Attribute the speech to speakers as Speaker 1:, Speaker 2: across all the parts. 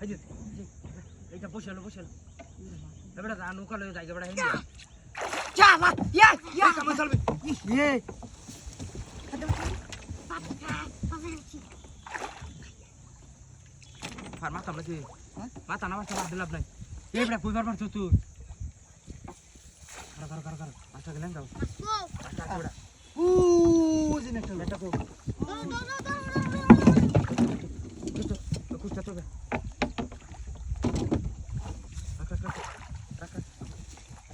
Speaker 1: এই যে এইটা বসে এবারে রানু কালো জায়গা বড় হেন যা মা ইয়া কামে চলবে ইয়ে ফার্মা কামলে কি মাথা না বাসা দিলাম নাই এবড়া কইবার পারছ তুই কর আচ্ছা গেলেন যাও আচ্ছা এবড়া জিনে একটা এটা কো তো কুস্তা তো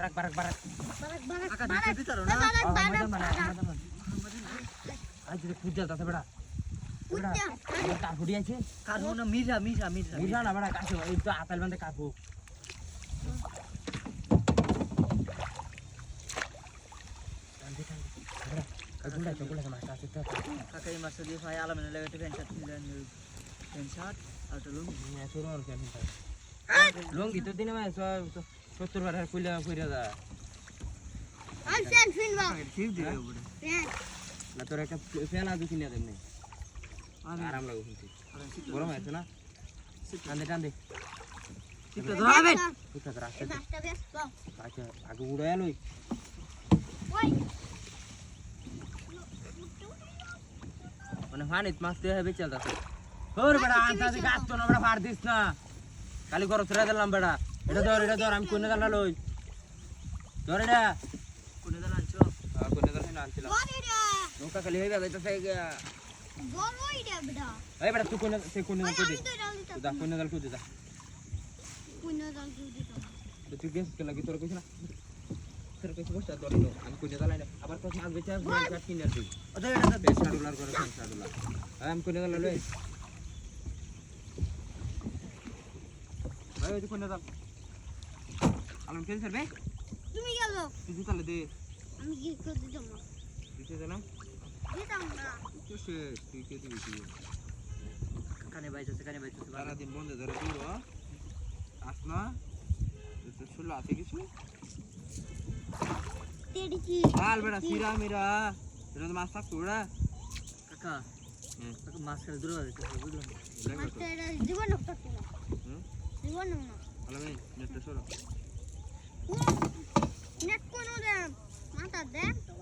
Speaker 1: রাখ বারাক আকা দিতে দিতারো না আজ যে পূজা দাতে বড়া বড়া তা ঘুরি আছে কারো না মিরা না বড়া কাছে এই তো আপেল বান্দে কাকু গুলা মাছ আছে তো কাকা এই মাছ দিয়ে ভাই আলামিনে লাগাতে প্যান্ট শার্ট আর তো লুঙ্গি নিয়ে শুরু আর কেন লুঙ্গি তো দিনে মাছ 70 বার কইলা কইরা দা আই ফ্যান ফিনবা ঠিক দিও বড় না তোর একটা ফ্যান আদু কিনে দেব নাই আরাম লাগো শুনতে গরম আছে না টান্দে ঠিক তো ধরাবে ঠিক আছে রাস্তা ব্যস্ত আচ্ছা আগে উড়ায় লই ওই মানে হানিত মাছ দিয়ে হবে চলতাছে ওর বড়া আনতা দি গাছ তো না বড়া ফার দিস না খালি গরম ছেড়ে দিলাম বড়া এটা ধর আমি কোনে দাল লই ধর এটা কোনে দাল আনছো হ্যাঁ কোনে দাল না আনছিলাম নৌকা খালি হইবা যাইতাছে বড় ওইটা বড়া এই বড়া তুই কোনে দাল কই দে দা কোনে দাল কই দে দা তো তুই গেস কে লাগি তোর কইছ না তোর কইছ বসা ধর লো আমি কোনে দাল আইনা আবার কত মাছ বেচা কাট কিনে দিই ওটা এটা $5 করে $5 আমি কোনে দাল লই ভাই তুই কোনে দাল আলম কেন স্যার ভাই তুমি গেল তুই তাহলে দে আমি কি করতে যাব দিতে দে না দিতাম না তুই কে দিবি কানে বাইতেছে সারা দিন বন্ধ ধরে দিও আস না তো শুলো আছে কিছু তেড়ি কি হাল বড়া সিরা মেরা এটা তো মাছ থাকতো ওড়া কাকা কাকা মাছ করে দূর হয়ে গেছে বুঝলাম মাছটা এটা জীবন নষ্ট না জীবন না আলম এই নেটটা সরো নেট কোন দে মাথা দে তো